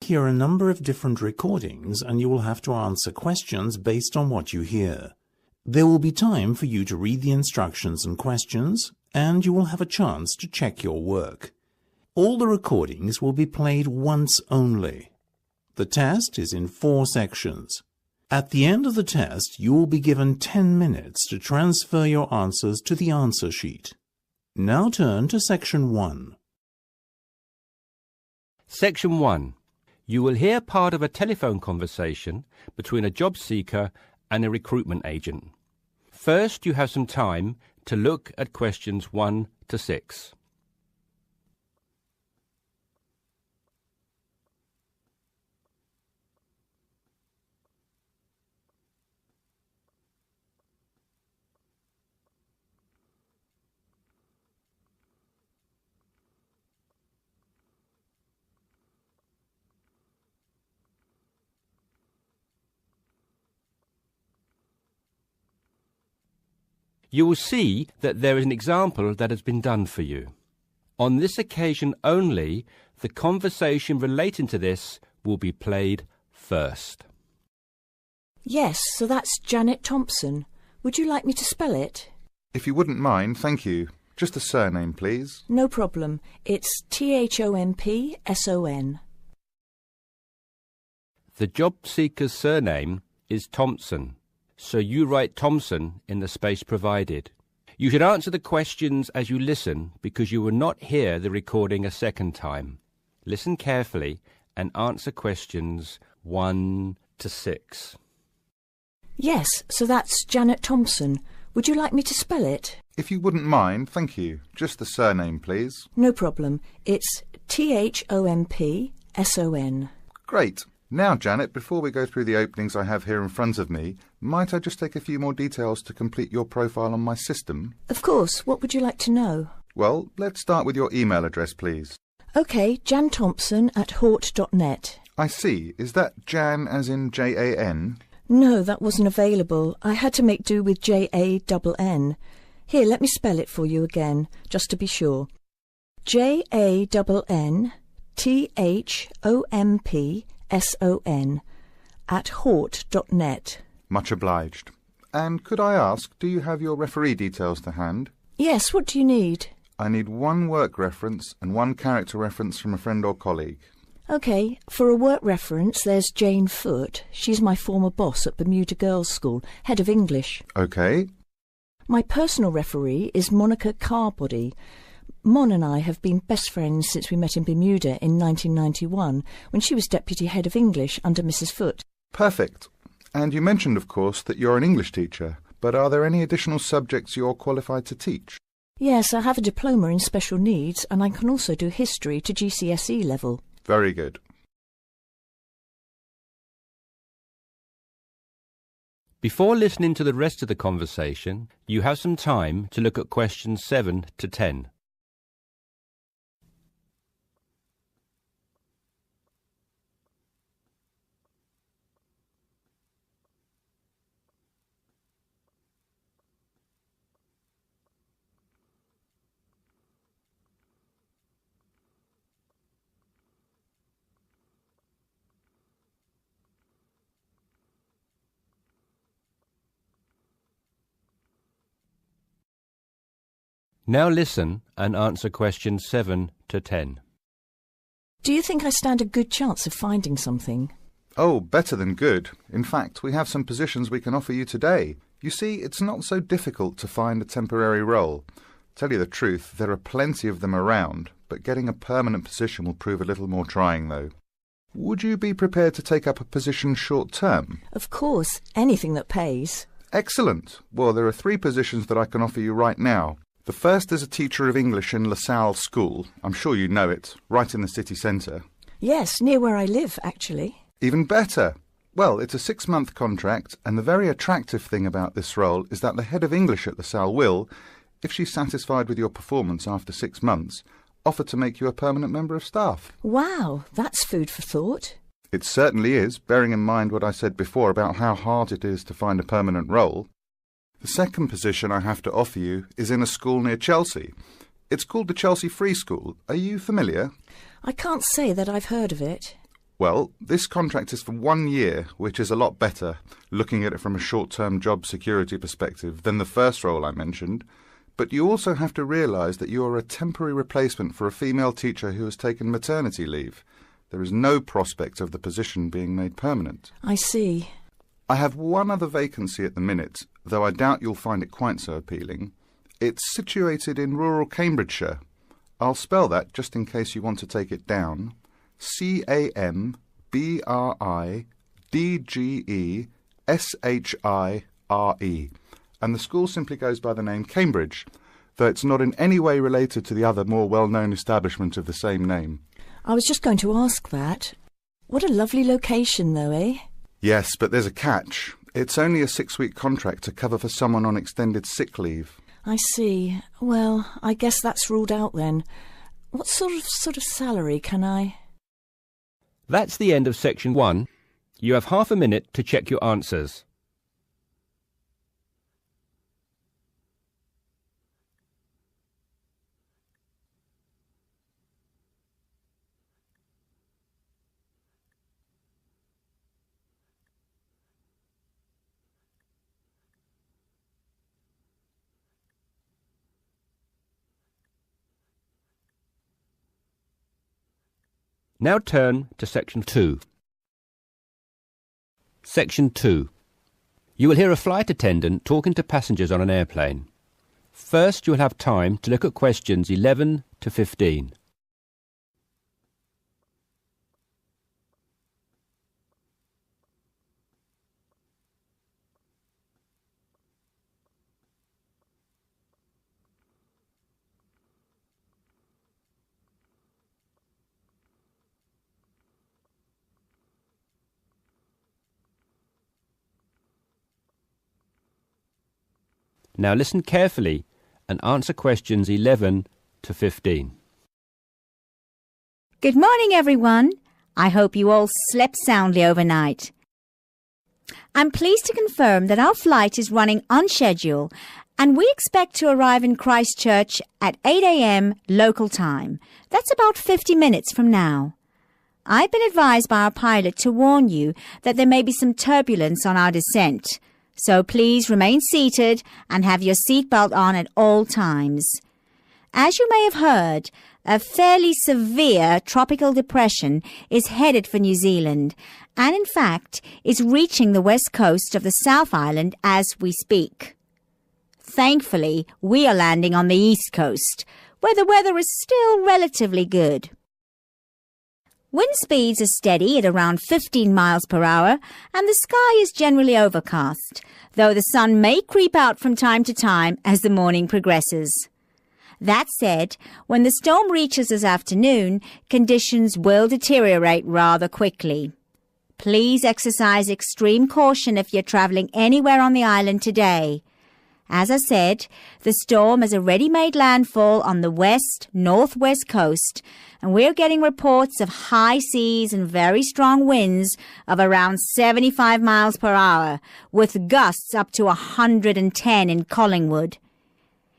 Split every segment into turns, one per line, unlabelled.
hear a number of different recordings and you will have to answer questions based on what you hear. There will be time for you to read the instructions and questions, and you will have a chance to check your work. All the recordings will be played once only. The test is in 4 sections. At the end of the test, you will be given 10 minutes to transfer your answers to the answer sheet. Now turn to Section 1.
Section 1. You will hear part of a telephone conversation between a job seeker and a recruitment agent. First, you have some time to look at questions 1 to 6. You will see that there is an example that has been done for you. On this occasion only, the conversation relating to this will be played first.
Yes, so that's Janet Thompson. Would you like me to spell it?
If you wouldn't mind, thank you. Just the surname, please.
No problem. It's Thompson.
The job seeker's surname is Thompson, so you write Thompson in the space provided. You should answer the questions as you listen because you will not hear the recording a second time. Listen carefully and answer questions 1 to 6.
Yes, so that's Janet Thompson. Would you like me to spell it?
If you wouldn't mind, thank you. Just the surname, please.
No problem. It's Thompson.
Great. Now, Janet, before we go through the openings I have here in front of me, might I just take a few more details to complete your profile on my system?
Of course. What would you like to know?
Well, let's start with your email address, please.
OK, janthompson@hort.net.
I see. Is that Jan as in Jan?
No, that wasn't available. I had to make do with Jann. Here, let me spell it for you again, just to be sure. JANNTHOMPSON@hort.net.
Much obliged. And could I ask, do you have your referee details to hand?
Yes, what do you need?
I need 1 work reference and 1 character reference from a friend or colleague.
OK, for a work reference, there's Jane Foote. She's my former boss at Bermuda Girls' School, head of English.
OK.
My personal referee is Monica Carbody. Mon and I have been best friends since we met in Bermuda in 1991, when she was Deputy Head of English under Mrs. Foote.
Perfect. And you mentioned, of course, that you're an English teacher, but are there any additional subjects you're qualified to teach?
Yes, I have a diploma in special needs, and I can also do history to GCSE level.
Very good.
Before listening to the rest of the conversation, you have some time to look at questions 7 to 10. Now listen and answer questions 7 to 10.
Do you think I stand a good chance of finding something?
Oh, better than good. In fact, we have some positions we can offer you today. You see, it's not so difficult to find a temporary role. Tell you the truth, there are plenty of them around, but getting a permanent position will prove a little more trying, though. Would you be prepared to take up a position short-term?
Of course, anything that pays.
Excellent. Well, there are 3 positions that I can offer you right now. The first is a teacher of English in LaSalle School. I'm sure you know it, right in the city centre.
Yes, near where I live, actually.
Even better. Well, it's a 6-month contract, and the very attractive thing about this role is that the head of English at LaSalle will, if she's satisfied with your performance after 6 months, offer to make you a permanent member of staff.
Wow, that's food for thought.
It certainly is, bearing in mind what I said before about how hard it is to find a permanent role. The second position I have to offer you is in a school near Chelsea. It's called the Chelsea Free School. Are you familiar?
I can't say that I've heard of it.
Well, this contract is for 1 year, which is a lot better, looking at it from a short-term job security perspective, than the first role I mentioned. But you also have to realise that you are a temporary replacement for a female teacher who has taken maternity leave. There is no prospect of the position being made permanent.
I see.
I have one other vacancy at the minute, though I doubt you'll find it quite so appealing. It's situated in rural Cambridgeshire. I'll spell that just in case you want to take it down. Cambridgeshire. And the school simply goes by the name Cambridge, though it's not in any way related to the other more well-known establishment of the same name.
I was just going to ask that. What a lovely location, though, eh?
Yes, but there's a catch. It's only a 6-week contract to cover for someone on extended sick leave.
I see. Well, I guess that's ruled out then. What sort of salary can I...
That's the end of section 1. You have half a minute to check your answers. Now turn to section 2. Section 2. You will hear a flight attendant talking to passengers on an airplane. First, you will have time to look at questions 11 to 15. Now listen carefully and answer questions 11 to 15.
Good morning, everyone. I hope you all slept soundly overnight. I'm pleased to confirm that our flight is running on schedule and we expect to arrive in Christchurch at 8 a.m. local time. That's about 50 minutes from now. I've been advised by our pilot to warn you that there may be some turbulence on our descent. So please remain seated and have your seatbelt on at all times. As you may have heard, a fairly severe tropical depression is headed for New Zealand and in fact is reaching the west coast of the South Island as we speak. Thankfully, we are landing on the east coast, where the weather is still relatively good. Wind speeds are steady at around 15 miles per hour and the sky is generally overcast, though the sun may creep out from time to time as the morning progresses. That said, when the storm reaches this afternoon, conditions will deteriorate rather quickly. Please exercise extreme caution if you're travelling anywhere on the island today. As I said, the storm has already made landfall on the west-northwest coast, and we're getting reports of high seas and very strong winds of around 75 miles per hour, with gusts up to 110 in Collingwood.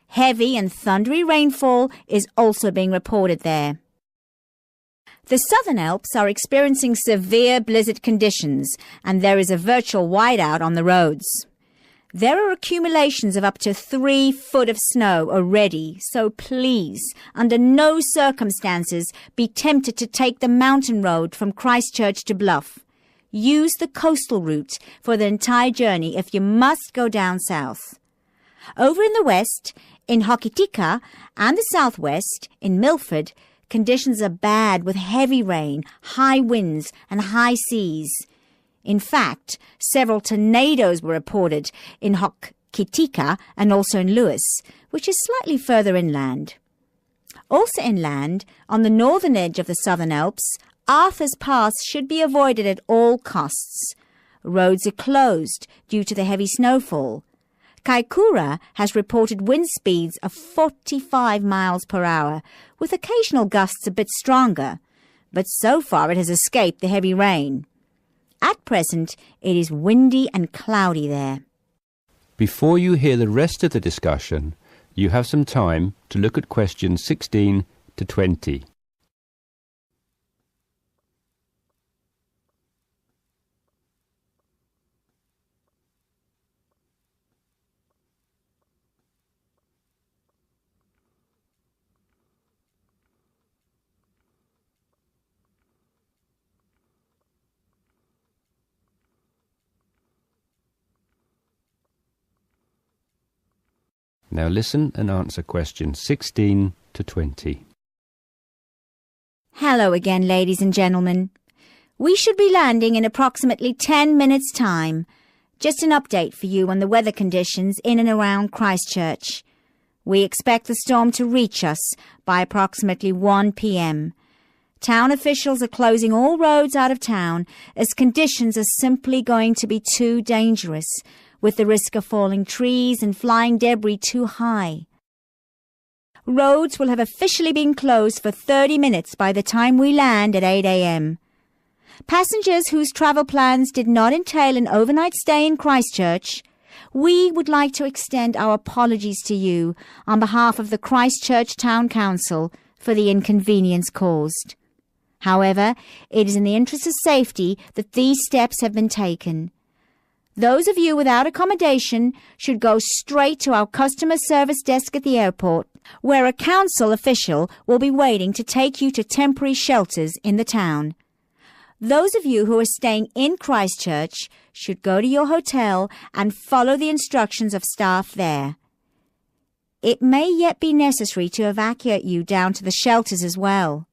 Heavy and thundery rainfall is also being reported there. The Southern Alps are experiencing severe blizzard conditions, and there is a virtual whiteout on the roads. There are accumulations of up to 3 foot of snow already, so please, under no circumstances, be tempted to take the mountain road from Christchurch to Bluff. Use the coastal route for the entire journey if you must go down south. Over in the west, in Hokitika, and the southwest, in Milford, conditions are bad with heavy rain, high winds, and high seas. In fact, several tornadoes were reported in Hokitika and also in Lewis, which is slightly further inland. Also inland, on the northern edge of the Southern Alps, Arthur's Pass should be avoided at all costs. Roads are closed due to the heavy snowfall. Kaikoura has reported wind speeds of 45 miles per hour, with occasional gusts a bit stronger, but so far it has escaped the heavy rain. At present, it is windy and cloudy there.
Before you hear the rest of the discussion, you have some time to look at questions 16 to 20. Now listen and answer questions 16 to 20.
Hello again, ladies and gentlemen. We should be landing in approximately 10 minutes' time. Just an update for you on the weather conditions in and around Christchurch. We expect the storm to reach us by approximately 1 p.m. Town officials are closing all roads out of town as conditions are simply going to be too dangerous, with the risk of falling trees and flying debris too high. Roads will have officially been closed for 30 minutes by the time we land at 8 a.m. Passengers whose travel plans did not entail an overnight stay in Christchurch, we would like to extend our apologies to you on behalf of the Christchurch Town Council for the inconvenience caused. However, it is in the interest of safety that these steps have been taken. Those of you without accommodation should go straight to our customer service desk at the airport, where a council official will be waiting to take you to temporary shelters in the town. Those of you who are staying in Christchurch should go to your hotel and follow the instructions of staff there. It may yet be necessary to evacuate you down to the shelters as well.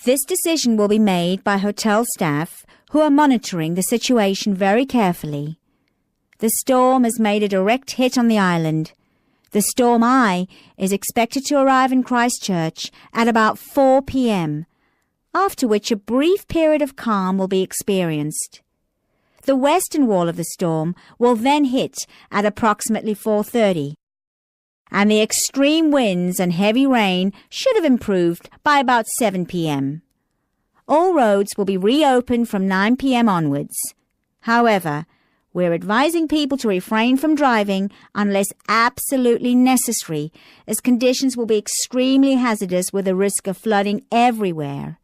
This decision will be made by hotel staff who are monitoring the situation very carefully. The storm has made a direct hit on the island. The storm eye is expected to arrive in Christchurch at about 4 p.m., after which a brief period of calm will be experienced. The western wall of the storm will then hit at approximately 4:30, and the extreme winds and heavy rain should have improved by about 7 p.m. All roads will be reopened from 9 p.m. onwards. However, we're advising people to refrain from driving unless absolutely necessary, as conditions will be extremely hazardous with a risk of flooding everywhere.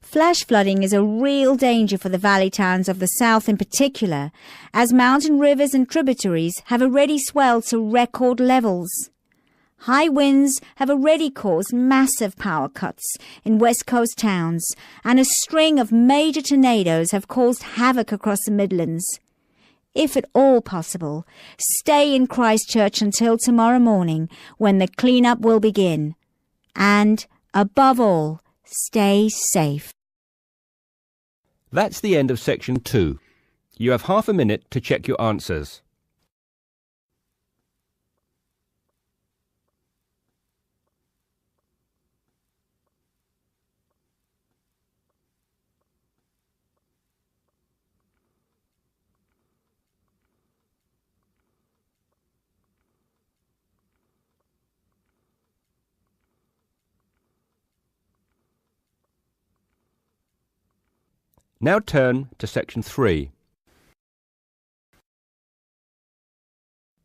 Flash flooding is a real danger for the valley towns of the south in particular, as mountain rivers and tributaries have already swelled to record levels. High winds have already caused massive power cuts in West Coast towns, and a string of major tornadoes have caused havoc across the Midlands. If at all possible, stay in Christchurch until tomorrow morning, when the clean-up will begin. And, above all, stay safe.
That's the end of section 2. You have half a minute to check your answers. Now turn to section 3.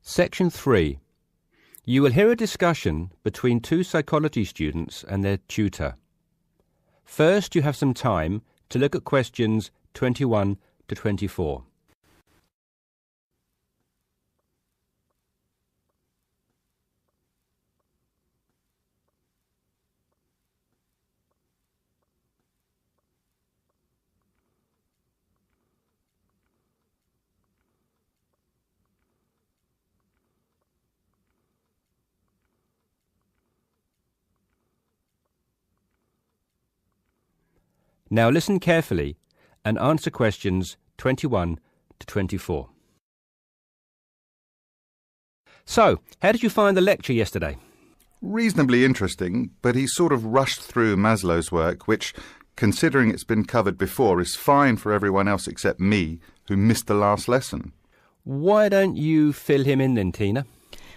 Section 3. You will hear a discussion between two psychology students and their tutor. First, you have some time to look at questions 21 to 24. Now listen carefully and answer questions 21 to 24. So, how did you find the lecture yesterday?
Reasonably interesting, but he sort of rushed through Maslow's work, which, considering it's been covered before, is fine for everyone else except me, who missed the last lesson.
Why don't you fill him in then, Tina?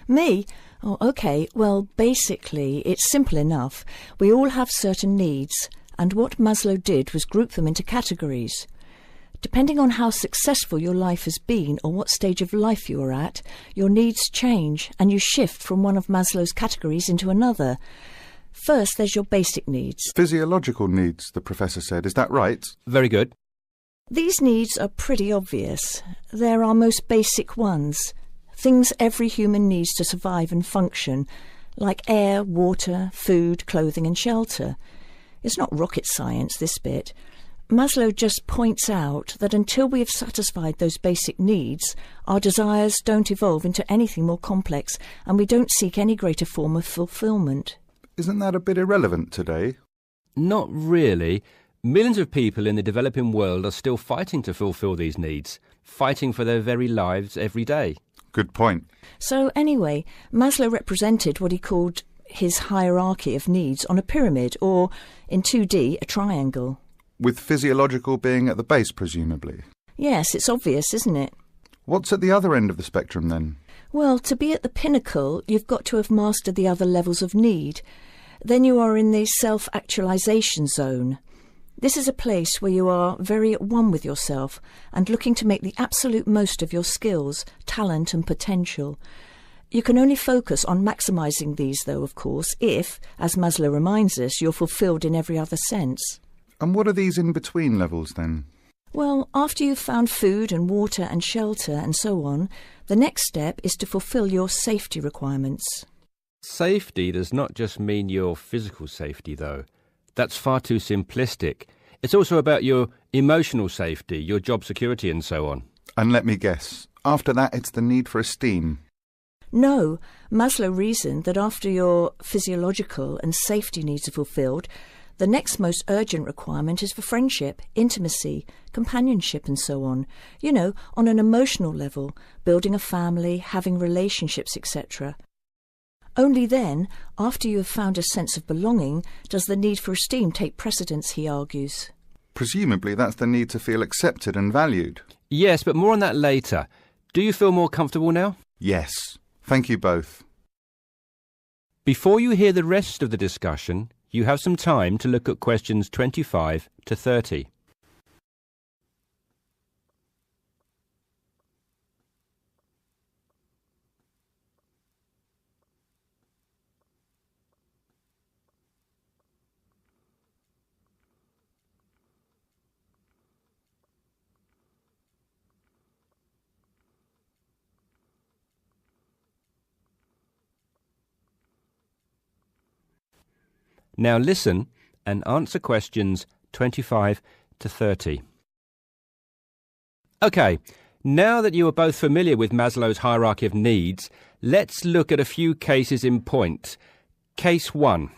Me? Oh, OK. Well, basically, it's simple enough. We all have certain needs, and what Maslow did was group them into categories. Depending on how successful your life has been or what stage of life you are at, your needs change and you shift from one of Maslow's categories into another. First, there's your basic needs.
Physiological needs, the professor said. Is that right?
Very good.
These needs are pretty obvious. They're our most basic ones. Things every human needs to survive and function, like air, water, food, clothing and shelter. It's not rocket science, this bit. Maslow just points out that until we have satisfied those basic needs, our desires don't evolve into anything more complex, and we don't seek any greater form of fulfillment.
Isn't that a bit irrelevant today?
Not really. Millions of people in the developing world are still fighting to fulfill these needs, fighting for their very lives every day.
Good point.
So anyway, Maslow represented what he called his hierarchy of needs on a pyramid, or in 2D, a triangle.
With physiological being at the base, presumably.
Yes, it's obvious, isn't it?
What's at the other end of the spectrum, then?
Well, to be at the pinnacle, you've got to have mastered the other levels of need. Then you are in the self-actualization zone. This is a place where you are very at one with yourself and looking to make the absolute most of your skills, talent and potential. You can only focus on maximising these, though, of course, if, as Maslow reminds us, you're fulfilled in every other sense.
And what are these in-between levels, then?
Well, after you've found food and water and shelter and so on, the next step is to fulfil your safety requirements.
Safety does not just mean your physical safety, though. That's far too simplistic. It's also about your emotional safety, your job security and so on.
And let me guess, after that it's the need for esteem.
No, Maslow reasoned that after your physiological and safety needs are fulfilled, the next most urgent requirement is for friendship, intimacy, companionship and so on. You know, on an emotional level, building a family, having relationships, etc. Only then, after you have found a sense of belonging, does the need for esteem take precedence, he argues.
Presumably that's the need to feel accepted and valued.
Yes, but more on that later. Do you feel more comfortable now?
Yes. Thank you both.
Before you hear the rest of the discussion, you have some time to look at questions 25 to 30. Now listen and answer questions 25 to 30. OK, now that you are both familiar with Maslow's hierarchy of needs, let's look at a few cases in point. Case 1.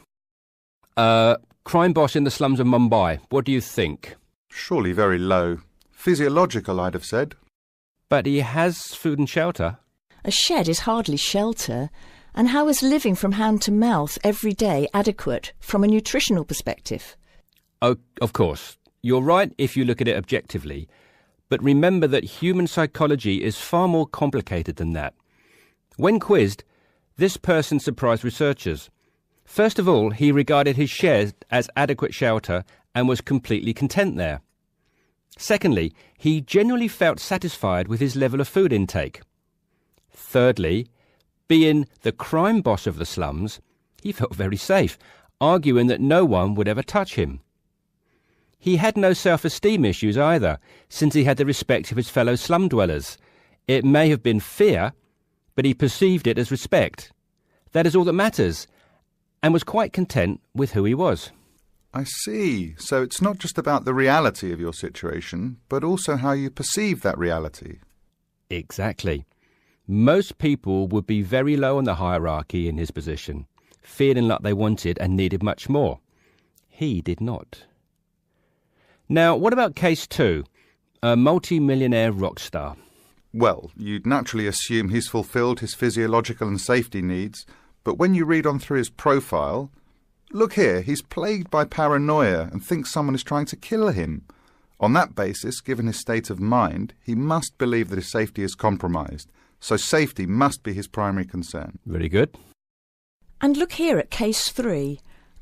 Crime boss in the slums of Mumbai. What do you think?
Surely very low. Physiological, I'd have said.
But he has food and shelter.
A shed is hardly shelter. And how is living from hand to mouth every day adequate from a nutritional perspective?
Oh, of course. You're right if you look at it objectively. But remember that human psychology is far more complicated than that. When quizzed, this person surprised researchers. First of all, he regarded his shed as adequate shelter and was completely content there. Secondly, he genuinely felt satisfied with his level of food intake. Thirdly, being the crime boss of the slums, he felt very safe, arguing that no one would ever touch him. He had no self-esteem issues either, since he had the respect of his fellow slum dwellers. It may have been fear, but he perceived it as respect. That is all that matters, and was quite content with who he was.
I see. So it's not just about the reality of your situation, but also how you perceive that reality.
Exactly. Most people would be very low on the hierarchy in his position, feeling like they wanted and needed much more. He did not. Now, what about case 2? A multi-millionaire rock star.
Well, you'd naturally assume he's fulfilled his physiological and safety needs, but when you read on through his profile, look here, he's plagued by paranoia and thinks someone is trying to kill him. On that basis, given his state of mind, he must believe that his safety is compromised. So safety must be his primary concern.
Very good.
And look here at case 3,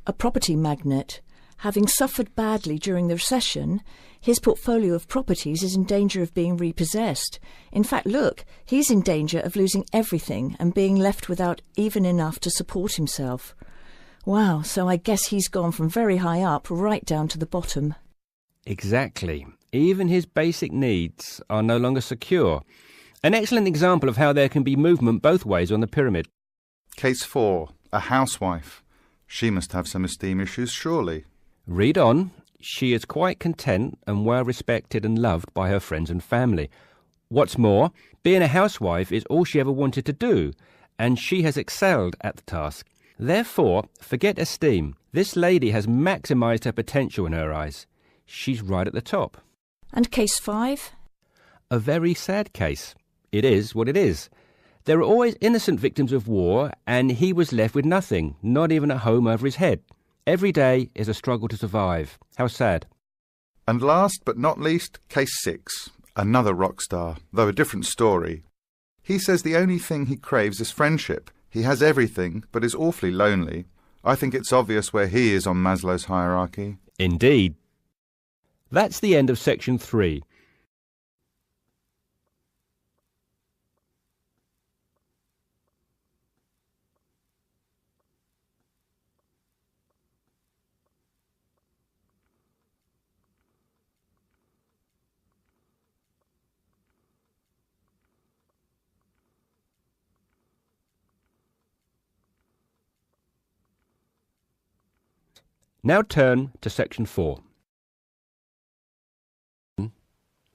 a property magnate. Having suffered badly during the recession, his portfolio of properties is in danger of being repossessed. In fact, look, he's in danger of losing everything and being left without even enough to support himself. Wow, so I guess he's gone from very high up right down to the bottom.
Exactly. Even his basic needs are no longer secure. An excellent example of how there can be movement both ways on the pyramid.
Case 4. A housewife. She must have some esteem issues, surely.
Read on. she is quite content and well respected and loved by her friends and family. What's more, being a housewife is all she ever wanted to do, and she has excelled at the task. Therefore, forget esteem. This lady has maximised her potential in her eyes. She's right at the top.
And case 5?
A very sad case. It is what it is. There are always innocent victims of war, and he was left with nothing, not even a home over his head. Every day is a struggle to survive. How sad.
And last but not least, case 6. Another rock star, though a different story. He says the only thing he craves is friendship. He has everything, but is awfully lonely. I think it's obvious where he is on Maslow's hierarchy.
Indeed. That's the end of section 3. Now turn to section 4.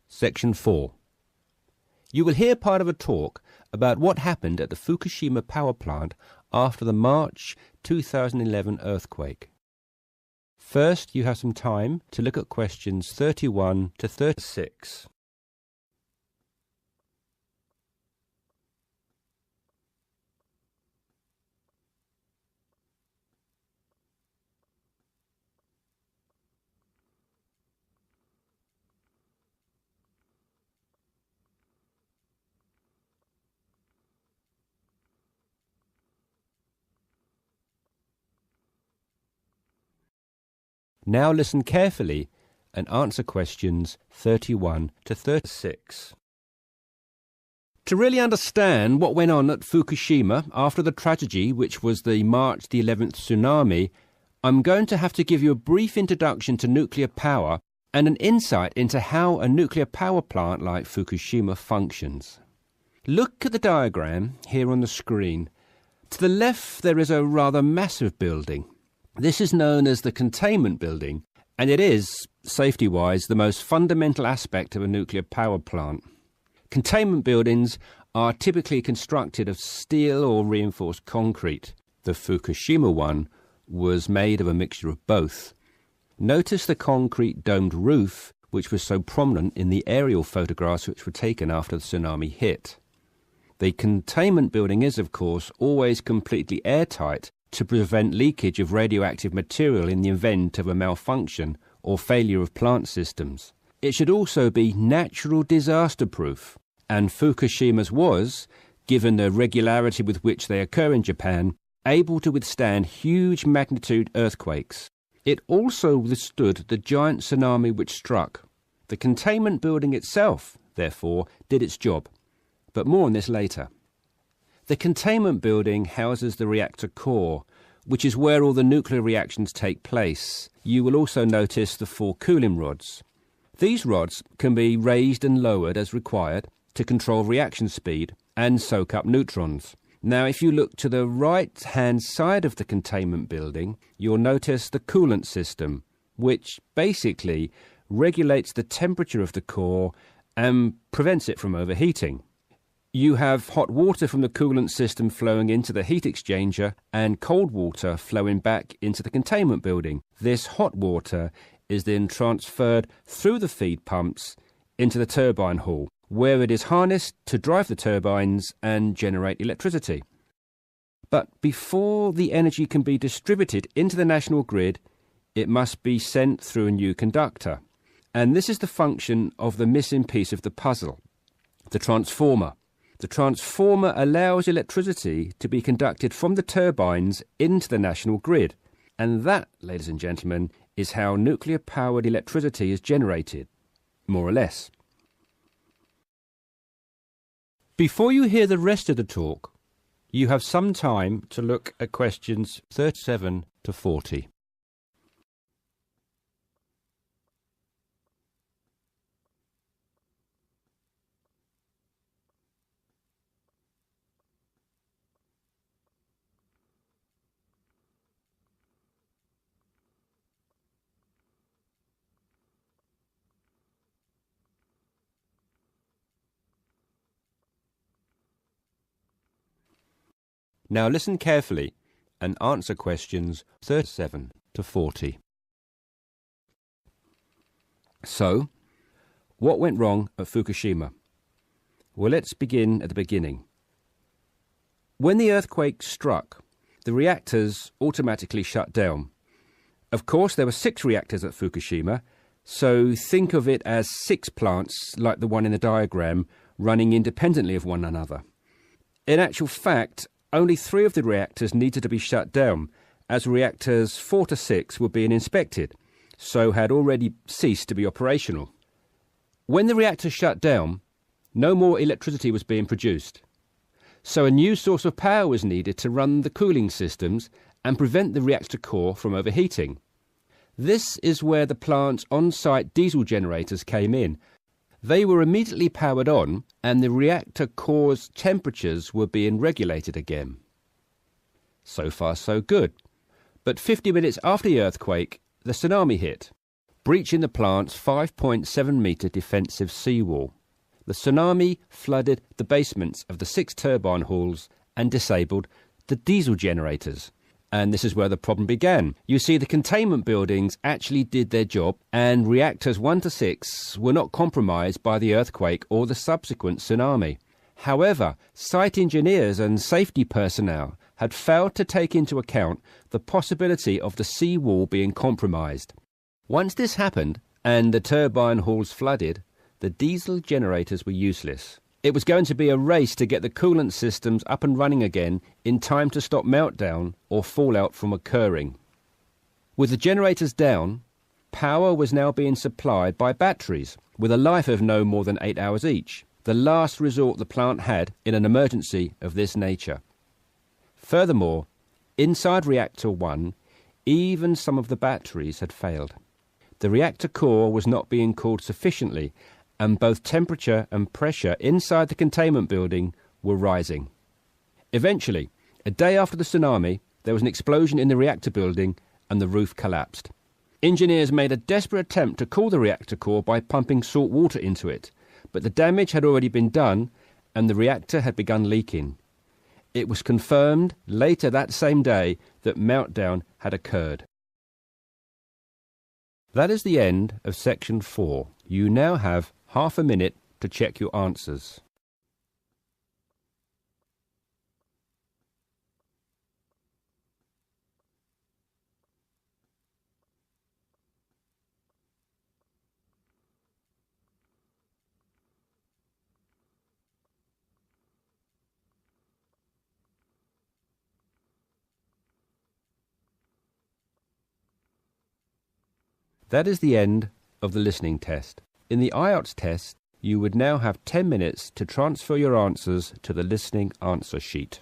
Section 4. You will hear part of a talk about what happened at the Fukushima power plant after the March 2011 earthquake. First, you have some time to look at questions 31 to 36. Now listen carefully and answer questions 31 to 36. To really understand what went on at Fukushima after the tragedy, which was the March the 11th tsunami, I'm going to have to give you a brief introduction to nuclear power and an insight into how a nuclear power plant like Fukushima functions. Look at the diagram here on the screen. To the left there is a rather massive building. This is known as the containment building, and it is, safety-wise, the most fundamental aspect of a nuclear power plant. Containment buildings are typically constructed of steel or reinforced concrete. The Fukushima one was made of a mixture of both. Notice the concrete domed roof, which was so prominent in the aerial photographs which were taken after the tsunami hit. The containment building is, of course, always completely airtight to prevent leakage of radioactive material in the event of a malfunction or failure of plant systems. It should also be natural disaster proof, and Fukushima's was, given the regularity with which they occur in Japan, able to withstand huge magnitude earthquakes. It also withstood the giant tsunami which struck. The containment building itself, therefore, did its job, but more on this later. The containment building houses the reactor core, which is where all the nuclear reactions take place. You will also notice the 4 cooling rods. These rods can be raised and lowered as required to control reaction speed and soak up neutrons. Now, if you look to the right-hand side of the containment building, you'll notice the coolant system, which basically regulates the temperature of the core and prevents it from overheating. You have hot water from the coolant system flowing into the heat exchanger and cold water flowing back into the containment building. This hot water is then transferred through the feed pumps into the turbine hall, where it is harnessed to drive the turbines and generate electricity. But before the energy can be distributed into the national grid, it must be sent through a new conductor. And this is the function of the missing piece of the puzzle, the transformer. The transformer allows electricity to be conducted from the turbines into the national grid. And that, ladies and gentlemen, is how nuclear-powered electricity is generated, more or less. Before you hear the rest of the talk, you have some time to look at questions 37 to 40. Now listen carefully and answer questions 37 to 40. So, what went wrong at Fukushima? Well, let's begin at the beginning. When the earthquake struck, the reactors automatically shut down. Of course, there were 6 reactors at Fukushima, so think of it as 6 plants like the one in the diagram running independently of one another. In actual fact, only 3 of the reactors needed to be shut down, as reactors 4 to 6 were being inspected, so had already ceased to be operational. When the reactors shut down, no more electricity was being produced. So a new source of power was needed to run the cooling systems and prevent the reactor core from overheating. This is where the plant's on-site diesel generators came in. They were immediately powered on and the reactor core's temperatures were being regulated again. So far so good. But 50 minutes after the earthquake, the tsunami hit, breaching the plant's 5.7-metre defensive seawall. The tsunami flooded the basements of the 6 turbine halls and disabled the diesel generators. And this is where the problem began. You see, the containment buildings actually did their job, and reactors 1 to 6 were not compromised by the earthquake or the subsequent tsunami. However, site engineers and safety personnel had failed to take into account the possibility of the seawall being compromised. Once this happened, and the turbine halls flooded, the diesel generators were useless. It was going to be a race to get the coolant systems up and running again in time to stop meltdown or fallout from occurring. With the generators down, power was now being supplied by batteries with a life of no more than 8 hours each, the last resort the plant had in an emergency of this nature. Furthermore, inside reactor 1, even some of the batteries had failed. The reactor core was not being cooled sufficiently, and both temperature and pressure inside the containment building were rising. Eventually, a day after the tsunami, there was an explosion in the reactor building and the roof collapsed. Engineers made a desperate attempt to cool the reactor core by pumping salt water into it, but the damage had already been done and the reactor had begun leaking. It was confirmed later that same day that meltdown had occurred. That is the end of section 4. You now have half a minute to check your answers. That is the end of the listening test. In the IELTS test, you would now have 10 minutes to transfer your answers to the listening answer sheet.